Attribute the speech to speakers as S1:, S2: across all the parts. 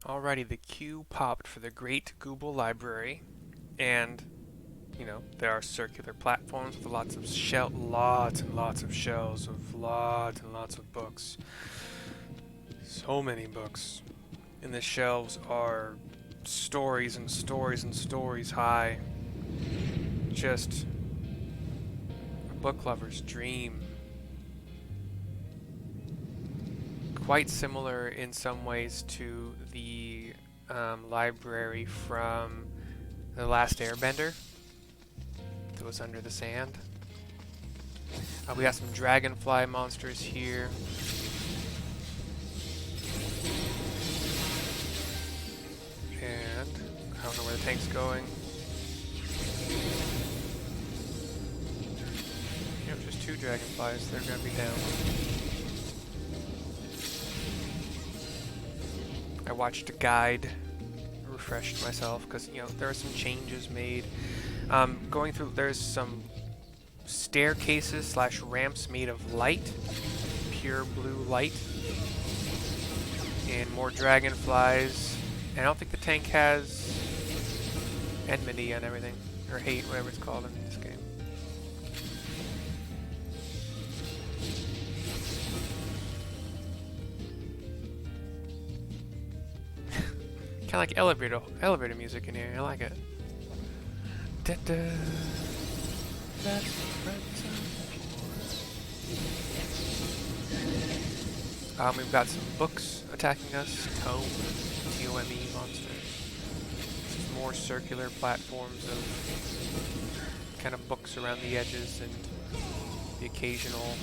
S1: Alrighty, the queue popped for the Great Google Library, and there are circular platforms with lots and lots of shelves of lots and lots of books. So many books. And the shelves are stories and stories and stories high. Just a book lover's dream. Quite similar in some ways to the library from The Last Airbender that was under the sand. We got some dragonfly monsters here. And I don't know where the tank's going. Yep, just two dragonflies. They're gonna be down. I watched a guide, refreshed myself because there are some changes made. Going through, there's some staircases slash ramps made of light, pure blue light, and more dragonflies. And I don't think the tank has enmity on everything, or hate, whatever it's called in this game. Kind of like elevator music in here. I like it. Da-da. We've got some books attacking us. Tome, T-O-M-E monsters. Just more circular platforms of kind of books around the edges and the occasional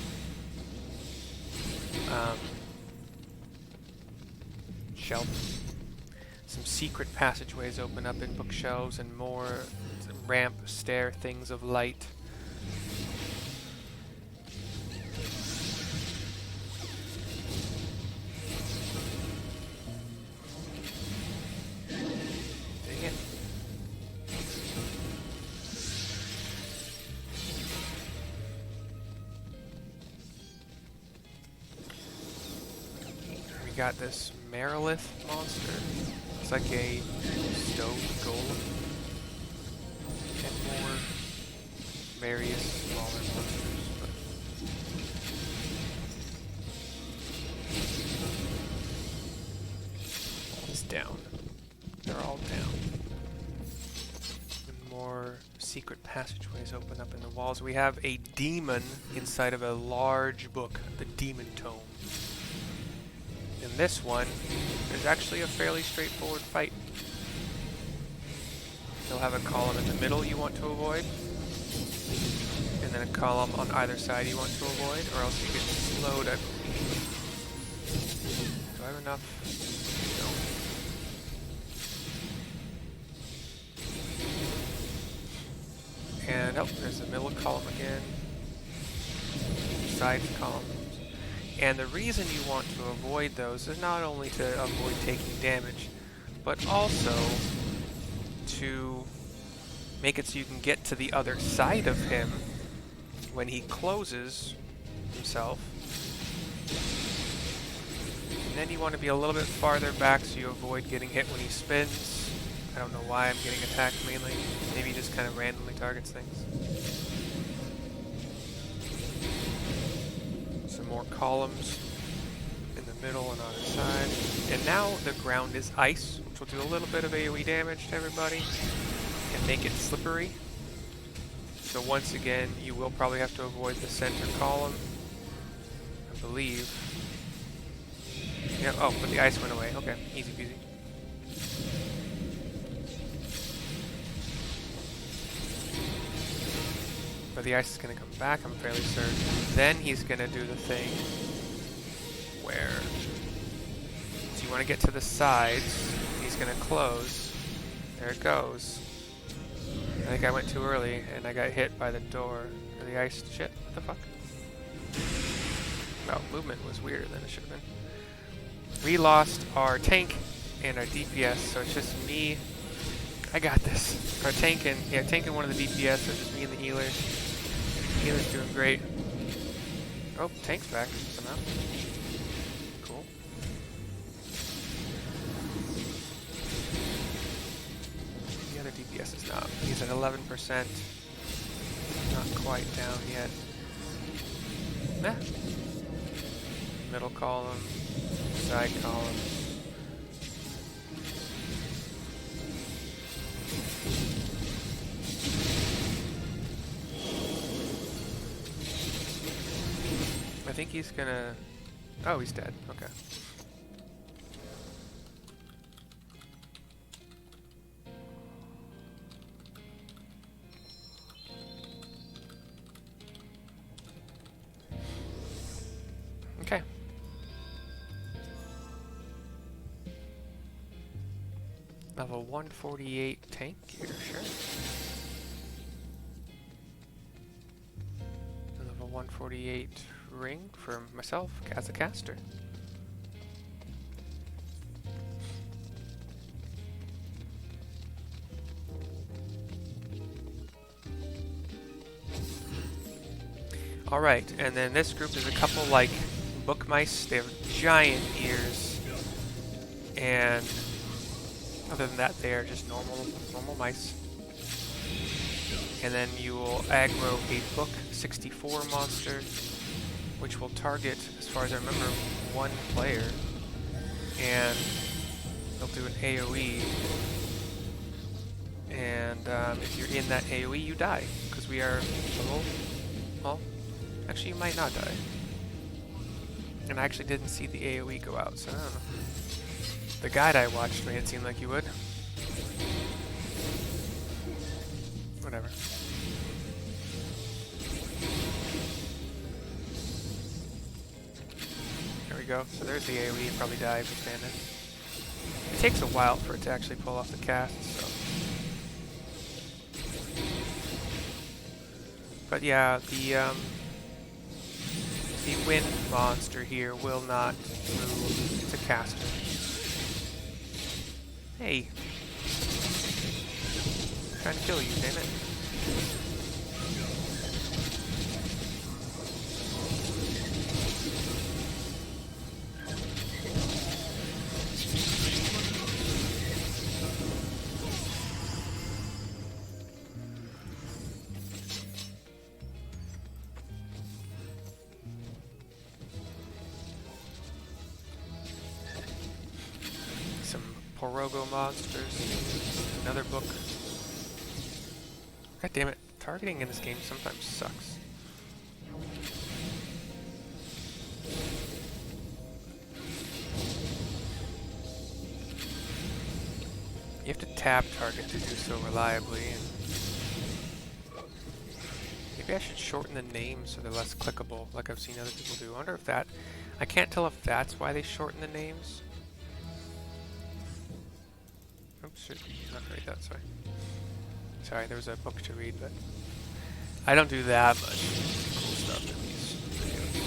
S1: shelf. Some secret passageways open up in bookshelves and more ramp, stair things of light. Dang it. We got this Merilith monster. It's like a stove golem. And more various smaller monsters. But it's down. They're all down. And more secret passageways open up in the walls. We have a demon inside of a large book, the Demon Tome. In this one, there's actually a fairly straightforward fight. You'll have a column in the middle you want to avoid, and then a column on either side you want to avoid, or else you get slowed, I believe. Do I have enough? No. And, oh, there's the middle column again. Side column. And the reason you want to avoid those is not only to avoid taking damage, but also to make it so you can get to the other side of him when he closes himself. And then you want to be a little bit farther back so you avoid getting hit when he spins. I don't know why I'm getting attacked mainly. Maybe he just kind of randomly targets things. Some more columns in the middle and on the side. And now the ground is ice, which will do a little bit of AoE damage to everybody and make it slippery. So once again, you will probably have to avoid the center column, I believe. Yeah, oh, but the ice went away. Okay, easy peasy. But the ice is going to come back, I'm fairly certain. Then he's going to do the thing where... So you want to get to the sides. He's going to close. There it goes. I think I went too early, and I got hit by the door. Or the ice. Shit, what the fuck? Well, movement was weirder than it should have been. We lost our tank and our DPS, so it's just me. I got this. Our tank and one of the DPS, so just me and the healer. Healer's doing great. Oh, tank's back somehow. Cool. He's at 11%. Not quite down yet. Nah. Middle column, side column. I think he's gonna... Oh, he's dead. Okay. Okay. Level 148 tank gear, sure. And level 148 ring for myself as a caster. Alright, and then this group is a couple like book mice. They have giant ears, and other than that, they are just normal mice. And then you will aggro a book 64 monster, which will target, as far as I remember, one player, and they'll do an AoE. And if you're in that AoE, you die, because we are level. Well, actually, you might not die. And I actually didn't see the AoE go out, so I don't know. The guide I watched made it seem like you would. Whatever. There we go. So there's the AoE. You probably die if you stand in. It takes a while for it to actually pull off the cast, so. But yeah, the wind monster here will not move. It's a caster. Hey. I'm trying to kill you, damn it. Porogo monsters. Another book. God damn it. Targeting in this game sometimes sucks. You have to tab target to do so reliably. And maybe I should shorten the names so they're less clickable, like I've seen other people do. I wonder if that... I can't tell if that's why they shorten the names. Oops, shoot. Not read that, sorry. Sorry, there was a book to read, but I don't do that much cool stuff in these videos.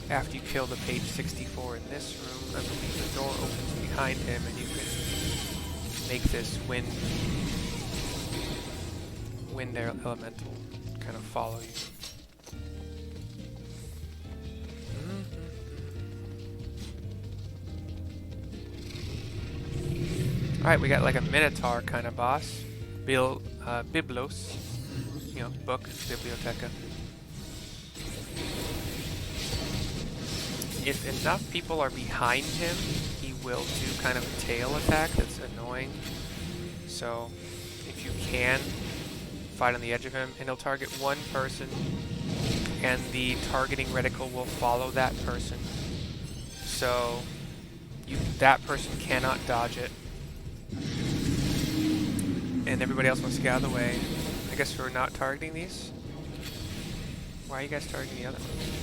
S1: After you kill the page 64 in this room, I believe the door opens behind him and you can make this wind elemental kind of follow you. Alright, we got like a Minotaur kind of boss. Biblos. You know, book, Biblioteca. If enough people are behind him, he will do kind of a tail attack that's annoying. So, if you can, fight on the edge of him, and he'll target one person, and the targeting reticle will follow that person. So, that person cannot dodge it. And everybody else wants to get out of the way. I guess we're not targeting these. Why are you guys targeting the other ones?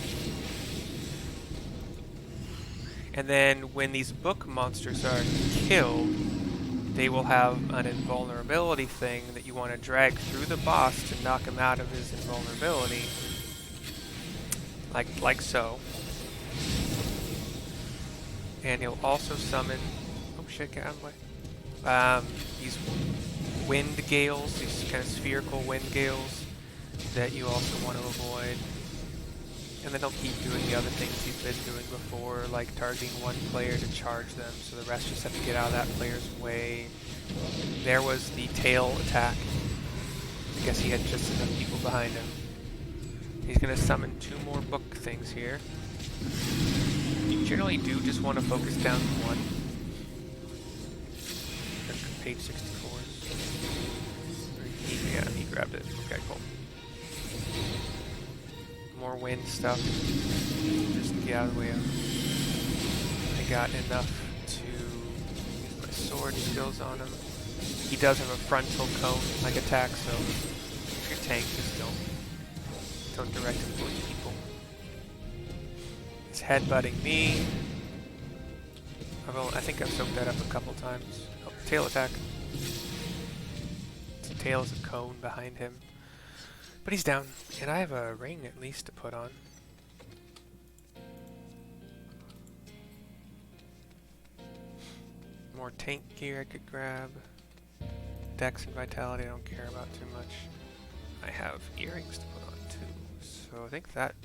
S1: And then when these book monsters are killed, they will have an invulnerability thing that you want to drag through the boss to knock him out of his invulnerability. Like so. And he'll also summon... Oh shit, get out of the way. These wind gales, these kind of spherical wind gales that you also want to avoid. And then he'll keep doing the other things he's been doing before, like targeting one player to charge them, so the rest just have to get out of that player's way. There was the tail attack. I guess he had just enough people behind him. He's going to summon 2 more book things here. You generally do just want to focus down one. Page 64. Yeah, he grabbed it. Okay, cool. More wind stuff. Just get out of the way of. I got enough to use my sword skills on him. He does have a frontal cone-like attack, so if you're tank, just don't direct him towards people. He's headbutting me. I think I've soaked that up a couple times. Oh, tail attack. His tail is a cone behind him. But he's down, and I have a ring at least to put on. More tank gear I could grab. Dex and vitality I don't care about too much. I have earrings to put on too, so I think that,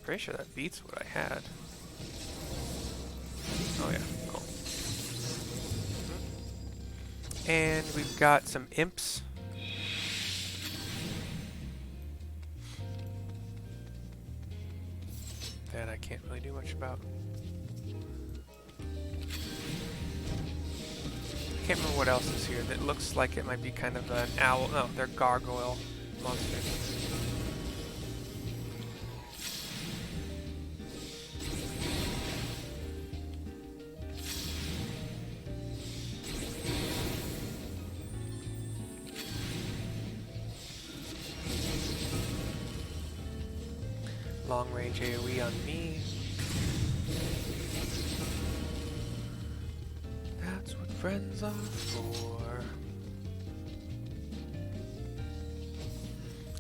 S1: pretty sure that beats what I had. Oh yeah, cool. And we've got some imps. That I can't really do much about. I can't remember what else is here. That looks like it might be kind of an owl. No, they're gargoyle monsters. Long range AoE on me. That's what friends are for.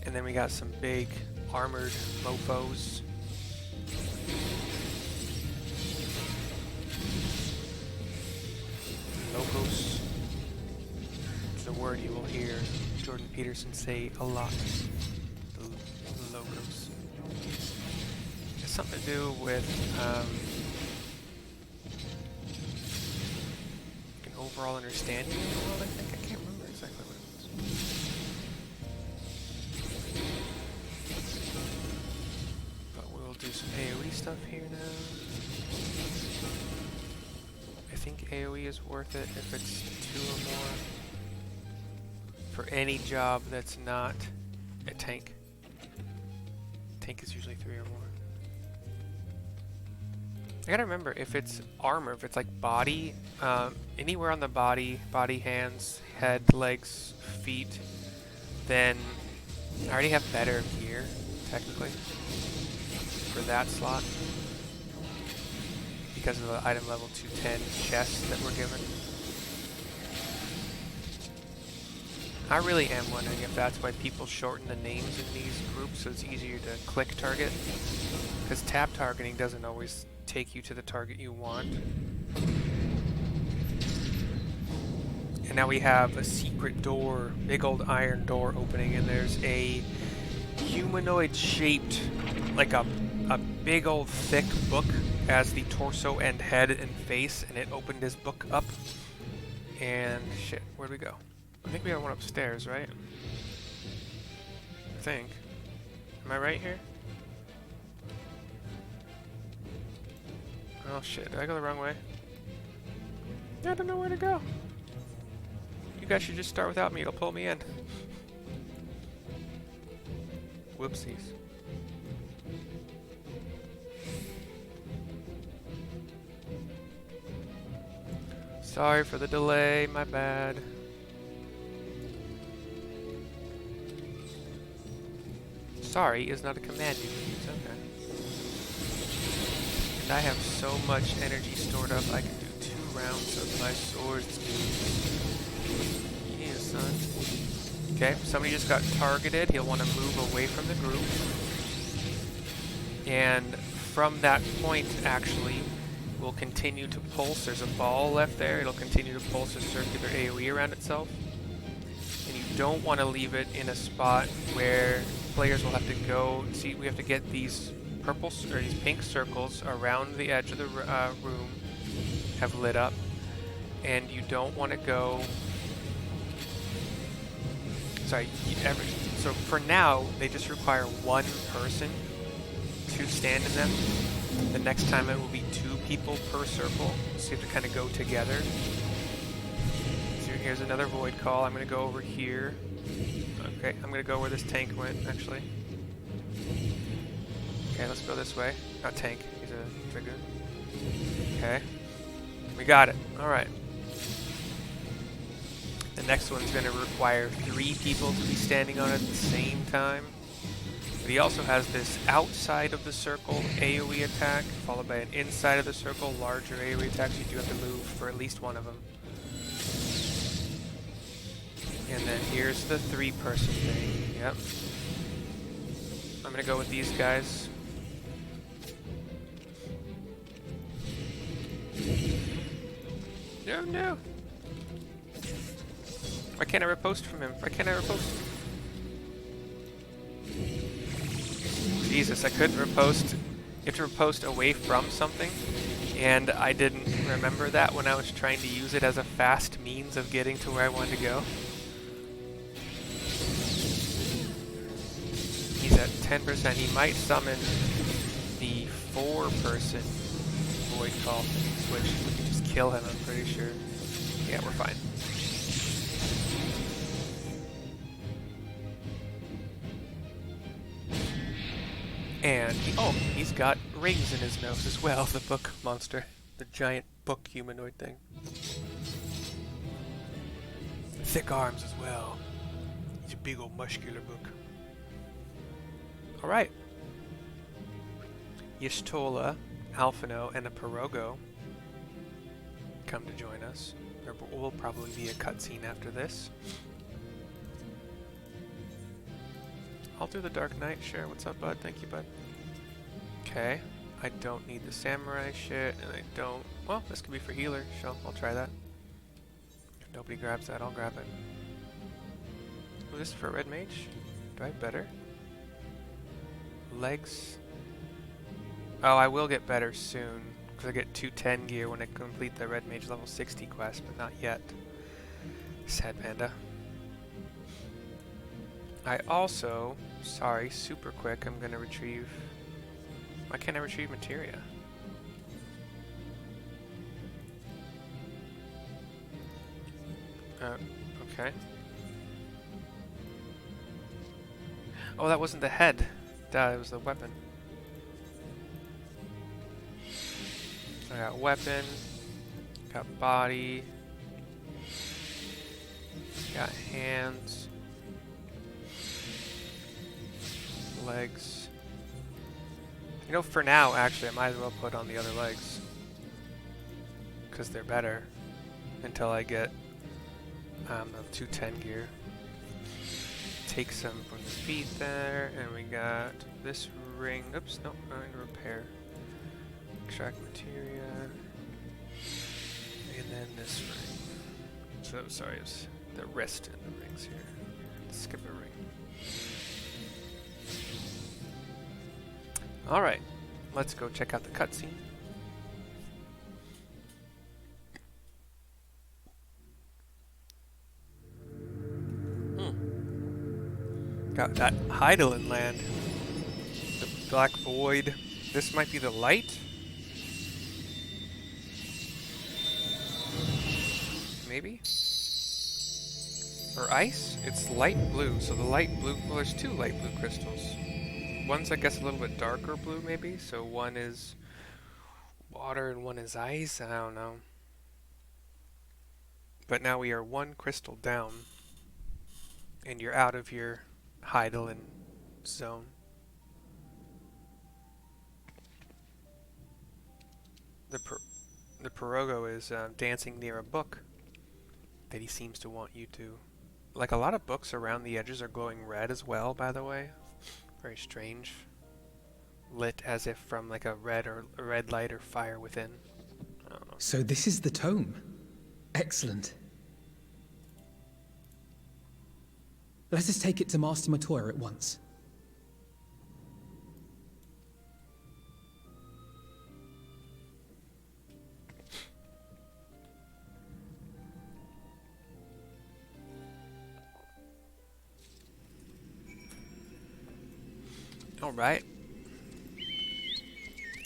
S1: And then we got some big armored mofos. Logos. It's a word you will hear Jordan Peterson say a lot. The logos. It's something to do with an overall understanding of the world, I think. I can't remember exactly what it was. But we'll do some AoE stuff here now. I think AoE is worth it if it's 2 or more. For any job that's not a tank. Tank is usually 3 or more. I gotta remember, if it's armor, if it's like body, anywhere on the body, hands, head, legs, feet, then I already have better gear, technically, for that slot. Because of the item level 210 chest that we're given. I really am wondering if that's why people shorten the names in these groups so it's easier to click target. Because tap targeting doesn't always take you to the target you want. And now we have a secret door, big old iron door opening, and there's a humanoid shaped, like a big old thick book as the torso and head and face, and it opened his book up. And shit, where'd we go? I think we got one upstairs, right? I think. Am I right here? Oh shit, did I go the wrong way? I don't know where to go. You guys should just start without me, it'll pull me in. Whoopsies. Sorry for the delay, my bad. Sorry is not a command you can use, okay. And I have so much energy stored up, I can do 2 rounds of my swords, dude. Yeah, son. Okay, somebody just got targeted. He'll want to move away from the group. And from that point, actually, we'll continue to pulse. There's a ball left there. It'll continue to pulse a circular AoE around itself. And you don't want to leave it in a spot where players will have to go. See, we have to get these or these pink circles around the edge of the room have lit up, and you don't want to go. Sorry, so for now they just require one person to stand in them. The next time it will be 2 people per circle, so you have to kind of go together. So here's another void call. I'm going to go over here. Okay, I'm going to go where this tank went, actually. Okay, let's go this way. Not tank, he's a dragoon. Okay, we got it. Alright. The next one's going to require 3 people to be standing on it at the same time. But he also has this outside of the circle AoE attack, followed by an inside of the circle larger AoE attack, so you do have to move for at least one of them. And then here's the 3-person thing. Yep. I'm going to go with these guys. No, no. Why can't I riposte from him? Why can't I riposte? Jesus, I couldn't riposte. You have to riposte away from something, and I didn't remember that when I was trying to use it as a fast means of getting to where I wanted to go. He's at 10%. He might summon the 4-person void call switch. We can just kill him, I'm pretty sure. Yeah, we're fine. And he's got rings in his nose as well, the book monster. The giant book humanoid thing. Thick arms as well. He's a big old muscular book. Alright. Y'shtola, Alphinaud, and a Pirogo come to join us. There will probably be a cutscene after this. I'll do the Dark Knight, sure. What's up, bud? Thank you, bud. Okay. I don't need the samurai shit, and I don't... Well, this could be for healer, so I'll try that. If nobody grabs that, I'll grab it. Oh, this is for red mage? Do I have better? Legs. Oh, I will get better soon, because I get 210 gear when I complete the red mage level 60 quest, but not yet. Sad panda. I also, sorry, super quick, I'm gonna retrieve... Why can't I retrieve materia? Okay. Oh, that wasn't the head. Duh, it was the weapon. I got weapon, got body, got hands, legs. You know, for now, actually, I might as well put on the other legs, because they're better, until I get the 210 gear. Take some from the feet there, and we got this ring. Oops, no, I'm going to repair. Extract materia, and then this ring. So, sorry, it's the rest in the rings here. Skip a ring. Alright, let's go check out the cutscene. Got that Hydaelyn land. The Black Void. This might be the light? Maybe? Or ice? It's light blue, so the light blue... Well, there's 2 light blue crystals. One's, I guess, a little bit darker blue, maybe? So one is water and one is ice? I don't know. But now we are 1 crystal down. And you're out of your Hydaelyn zone. The Pirogo is dancing near a book that he seems to want you to... Like, a lot of books around the edges are glowing red as well, by the way. Very strange. Lit as if from like a red light or fire within. I don't know.
S2: So this is the tome. Excellent. Let us take it to Master Matoya at once.
S1: Alright.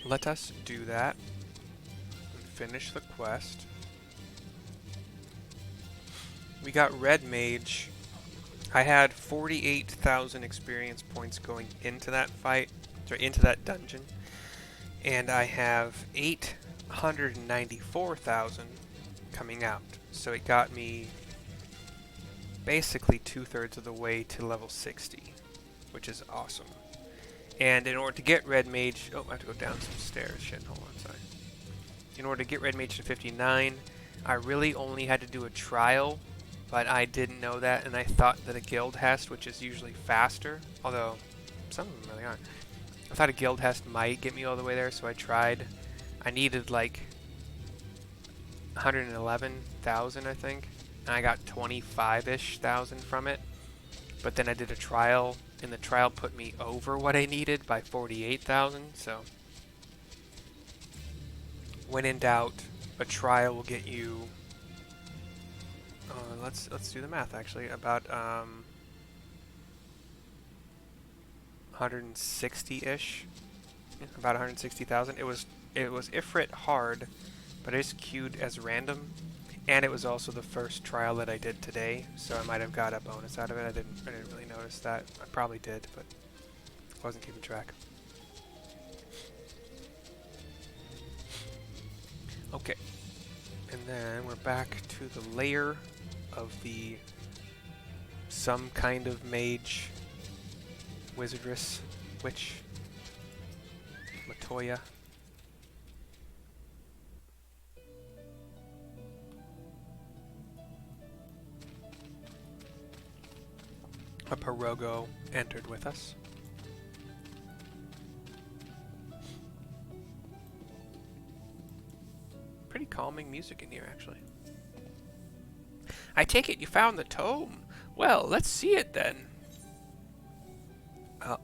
S1: Let us do that. And finish the quest. We got Red Mage. I had 48,000 experience points going into that fight, or into that dungeon. And I have 894,000 coming out. So it got me basically 2/3 of the way to level 60, which is awesome. And in order to get Red Mage, oh, I have to go down some stairs. Shit, hold on, sorry. In order to get Red Mage to 59, I really only had to do a trial, but I didn't know that, and I thought that a guild hest, which is usually faster, although some of them really aren't. I thought a guild hest might get me all the way there, so I tried. I needed like 111,000, I think, and I got 25-ish thousand from it. But then I did a trial, and the trial put me over what I needed by 48,000, so when in doubt, a trial will get you, let's do the math actually, about 160-ish, about 160,000. It was Ifrit hard, but it's queued as random, and it was also the first trial that I did today, so I might have got a bonus out of it. I didn't really notice that. I probably did, but I wasn't keeping track. Okay, and then we're back to the lair of the some kind of mage, wizardress, witch, Matoya. A Pirogo entered with us. Pretty calming music in here, actually. I take it you found the tome. Well, let's see it then.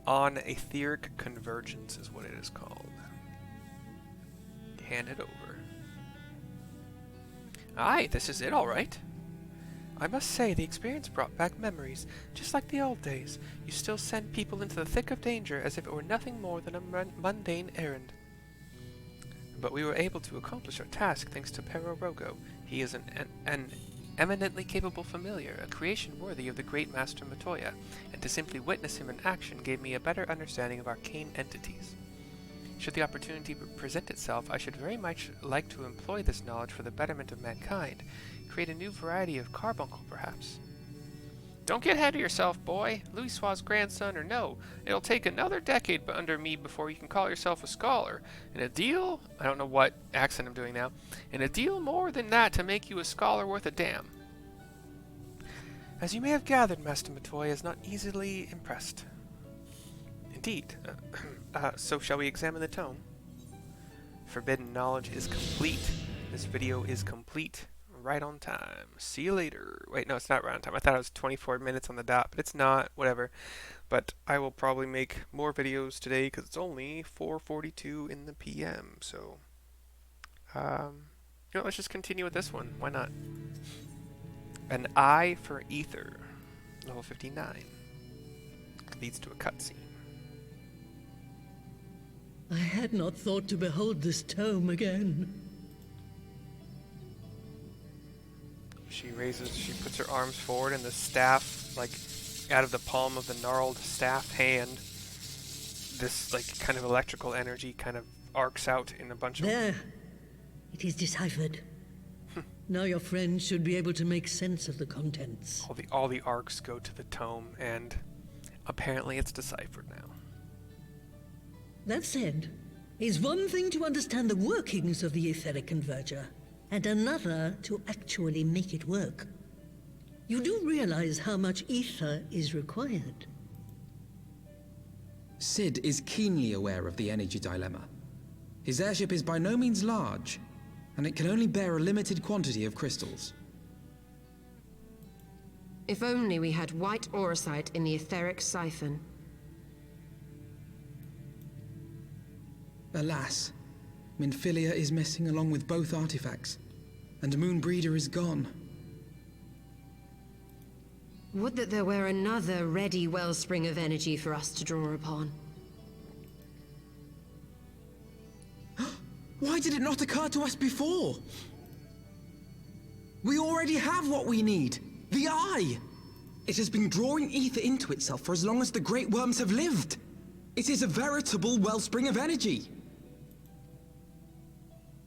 S1: On Etheric Convergence is what it is called. Hand it over. Aye, this is it, all right. I must say, the experience brought back memories, just like the old days. You still send people into the thick of danger as if it were nothing more than a mundane errand. But we were able to accomplish our task thanks to Pirogo. He is an eminently capable familiar, a creation worthy of the great master Matoya, and to simply witness him in action gave me a better understanding of arcane entities. Should the opportunity present itself, I should very much like to employ this knowledge for the betterment of mankind. Create a new variety of carbuncle, perhaps. Don't get ahead of yourself, boy. Louisoix's grandson or no, it'll take another decade under me before you can call yourself a scholar. And a deal, I don't know what accent I'm doing now, and a deal more than that to make you a scholar worth a damn. As you may have gathered, Master Matoya is not easily impressed. Indeed. So shall we examine the tome? Forbidden knowledge is complete. This video is complete. Right on time. See you later. Wait, no, it's not right on time. I thought it was 24 minutes on the dot, but it's not. Whatever. But I will probably make more videos today because it's only 4:42 in the PM. So, let's just continue with this one. Why not? An eye for ether. Level 59. Leads to a cutscene.
S3: I had not thought to behold this tome again.
S1: She puts her arms forward, and the staff, like, out of the palm of the gnarled staff hand, this, like, kind of electrical energy kind of arcs out in a bunch of...
S3: There. It is deciphered. Now your friend should be able to make sense of the contents.
S1: All the arcs go to the tome, and apparently it's deciphered now.
S3: That said, it's one thing to understand the workings of the Etheric Converger, and another to actually make it work. You do realize how much ether is required.
S2: Sid is keenly aware of the energy dilemma. His airship is by no means large, and it can only bear a limited quantity of crystals.
S4: If only we had white auracite in the etheric siphon.
S2: Alas, Minfilia is missing along with both artifacts, and Moonbreeder is gone.
S4: Would that there were another ready wellspring of energy for us to draw upon.
S2: Why did it not occur to us before? We already have what we need. The Eye! It has been drawing ether into itself for as long as the Great Worms have lived. It is a veritable wellspring of energy.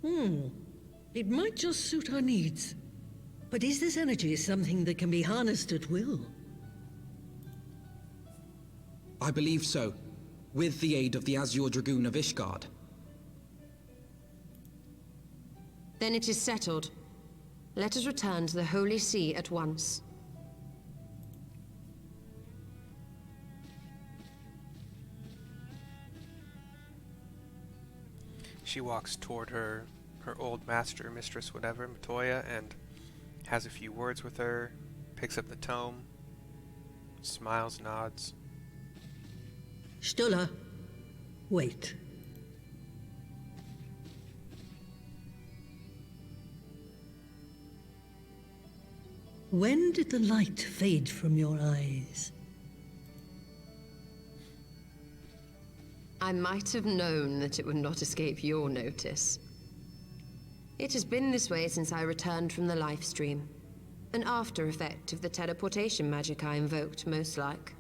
S3: It might just suit our needs. But is this energy something that can be harnessed at will?
S2: I believe so, with the aid of the Azure Dragoon of Ishgard.
S4: Then it is settled. Let us return to the Holy See at once.
S1: She walks toward her old master, mistress, whatever, Matoya, and has a few words with her, picks up the tome, smiles, nods.
S3: Stola, wait. When did the light fade from your eyes?
S4: I might have known that it would not escape your notice. It has been this way since I returned from the life stream. An after effect of the teleportation magic I invoked, most like.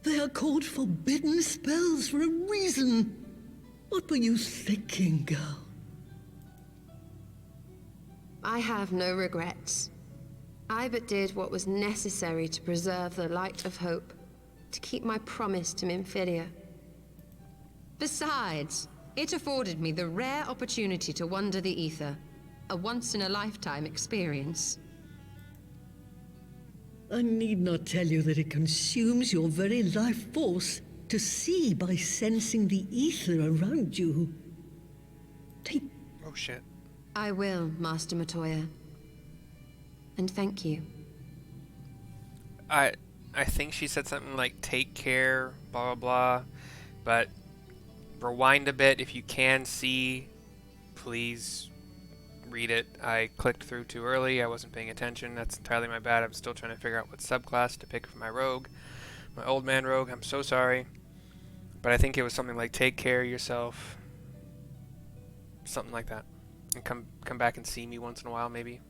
S3: They are called forbidden spells for a reason. What were you thinking, girl?
S4: I have no regrets. I but did what was necessary to preserve the light of hope, to keep my promise to Minfilia. Besides, it afforded me the rare opportunity to wander the ether, a once-in-a-lifetime experience.
S3: I need not tell you that it consumes your very life force to see by sensing the ether around you. Take
S1: Oh shit.
S4: I will, Master Matoya. And thank you.
S1: I think she said something like take care, blah blah blah, but rewind a bit if you can see, please read it. I clicked through too early, I wasn't paying attention, that's entirely my bad. I'm still trying to figure out what subclass to pick for my rogue, my old man rogue. I'm so sorry, but I think it was something like take care of yourself, something like that, and come back and see me once in a while maybe.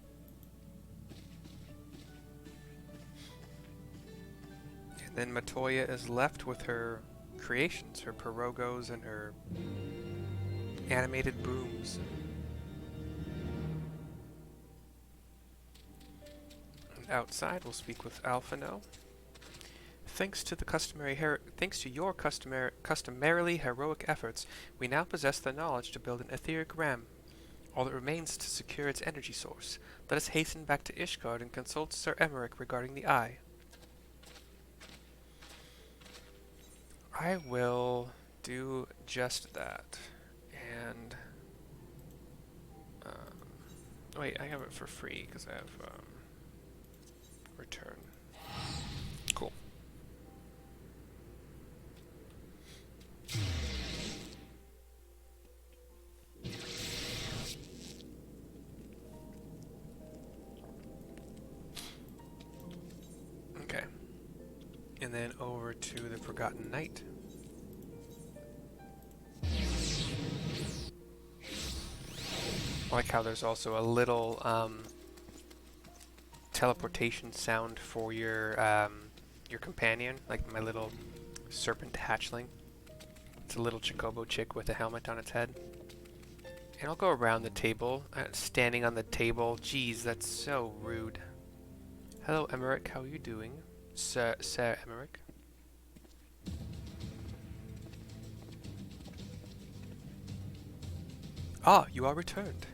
S1: Then Matoya is left with her creations, her pirogos and her animated brooms. And outside, we'll speak with Alphino. Thanks to your customarily heroic efforts, we now possess the knowledge to build an etheric ram. All that remains is to secure its energy source. Let us hasten back to Ishgard and consult Sir Emmerich regarding the eye. I will do just that, and wait, I have it for free because I have return. Cool. Okay. And then over to the Forgotten Knight. I like how there's also a little teleportation sound for your companion, like my little serpent hatchling. It's a little Chocobo chick with a helmet on its head. And I'll go around the table, standing on the table. Jeez, that's so rude. Hello, Emmerich. How are you doing? Sir Emmerich. Ah, you are returned.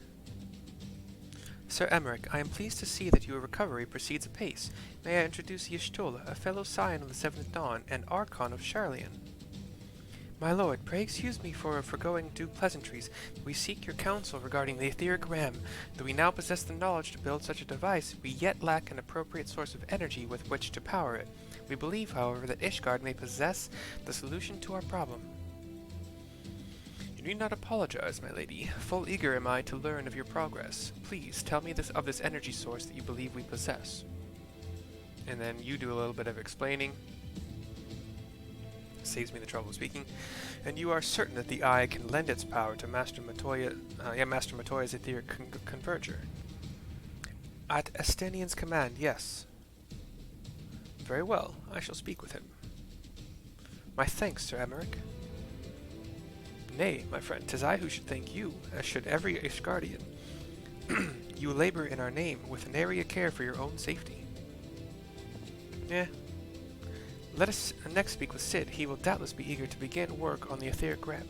S1: Sir Emmerich, I am pleased to see that your recovery proceeds apace. May I introduce Y'shtola, a fellow scion of the Seventh Dawn and Archon of Sharlayan. My lord, pray excuse me for foregoing due pleasantries. We seek your counsel regarding the etheric ram. Though we now possess the knowledge to build such a device, we yet lack an appropriate source of energy with which to power it. We believe, however, that Ishgard may possess the solution to our problem. You need not apologize, my lady. Full eager am I to learn of your progress. Please, tell me of this energy source that you believe we possess. And then you do a little bit of explaining. saves me the trouble of speaking. And you are certain that the eye can lend its power to Master Matoya's etheric converger. At Estenian's command, yes. Very well, I shall speak with him. My thanks, Sir Emmerich. Nay, my friend, 'tis I who should thank you, as should every Ishgardian. You labor in our name with nary a care for your own safety. Let us next speak with Cid. He will doubtless be eager to begin work on the etheric gram.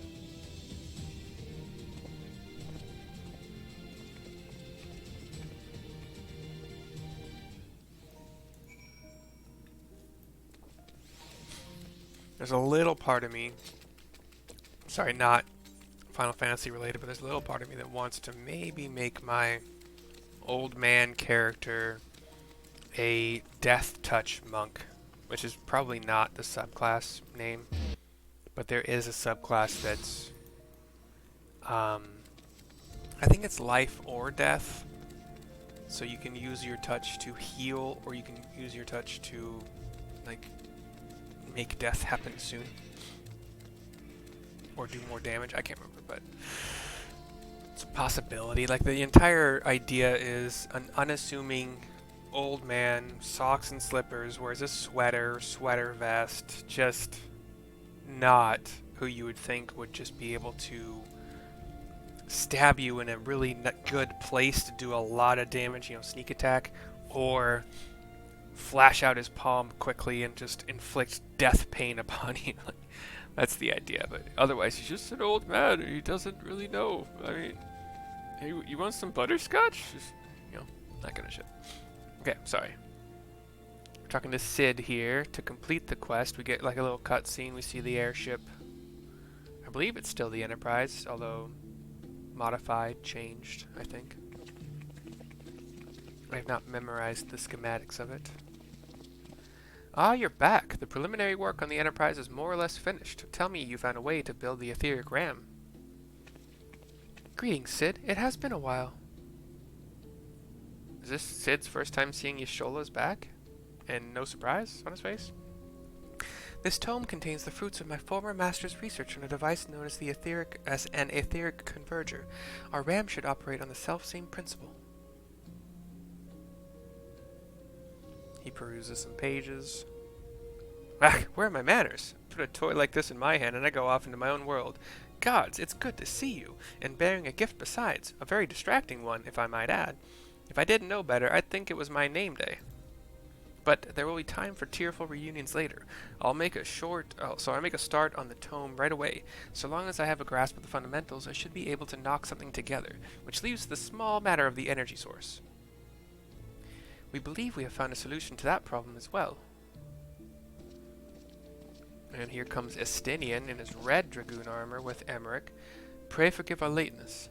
S1: There's a little part of me, sorry, not Final Fantasy related, but there's a little part of me that wants to maybe make my old man character a Death Touch monk, which is probably not the subclass name, but there is a subclass that's, I think it's life or death, so you can use your touch to heal, or you can use your touch to, like, make death happen soon, or do more damage. I can't remember, but it's a possibility. Like, the entire idea is an unassuming old man, socks and slippers, wears a sweater vest, just not who you would think would just be able to stab you in a really good place to do a lot of damage, you know, sneak attack, or flash out his palm quickly and just inflict death pain upon you. That's the idea, but otherwise he's just an old man. He doesn't really know. I mean, hey, you want some butterscotch? Just, you know, that kind of shit. Okay, sorry. We're talking to Cid here. To complete the quest, we get like a little cutscene. We see the airship. I believe it's still the Enterprise, although modified, changed, I think. I have not memorized the schematics of it. Ah, you're back. The preliminary work on the Enterprise is more or less finished. Tell me you found a way to build the etheric ram. Greetings, Cid. It has been a while. Is this Cid's first time seeing Y'shtola's back? And no surprise on his face? This tome contains the fruits of my former master's research on a device known as an etheric converger. Our ram should operate on the self-same principle. He peruses some pages. Ah, where are my manners? Put a toy like this in my hand and I go off into my own world. Gods, it's good to see you, and bearing a gift besides, a very distracting one, if I might add. If I didn't know better, I'd think it was my name day. But there will be time for tearful reunions later. I make a start on the tome right away. So long as I have a grasp of the fundamentals, I should be able to knock something together, which leaves the small matter of the energy source. We believe we have found a solution to that problem as well. And here comes Estinian in his red dragoon armor with Emmerich. Pray forgive our lateness.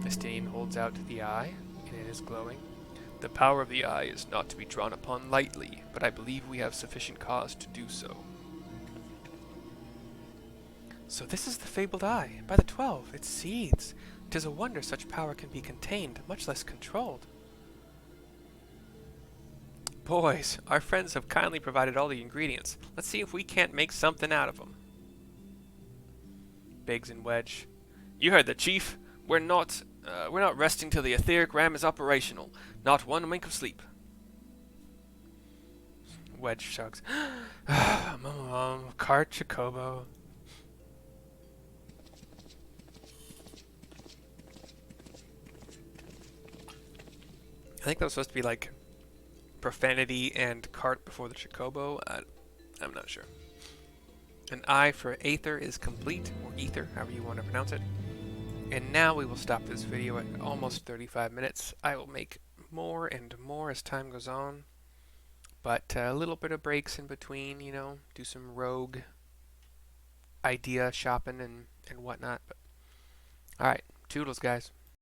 S1: Estinian holds out the eye, and it is glowing. The power of the eye is not to be drawn upon lightly, but I believe we have sufficient cause to do so. So this is the fabled eye. By the 12, it seethes. 'Tis a wonder such power can be contained, much less controlled. Boys, our friends have kindly provided all the ingredients. Let's see if we can't make something out of them. Biggs and Wedge. You heard the chief. We're not resting till the etheric ram is operational. Not one wink of sleep. Wedge shrugs. Cart Chocobo. I think that was supposed to be like profanity and cart before the Chocobo. I'm not sure. An eye for Aether is complete, or Ether, however you want to pronounce it. And now we will stop this video at almost 35 minutes. I will make more and more as time goes on. But a little bit of breaks in between, you know, do some rogue idea shopping and whatnot. But, alright, toodles guys.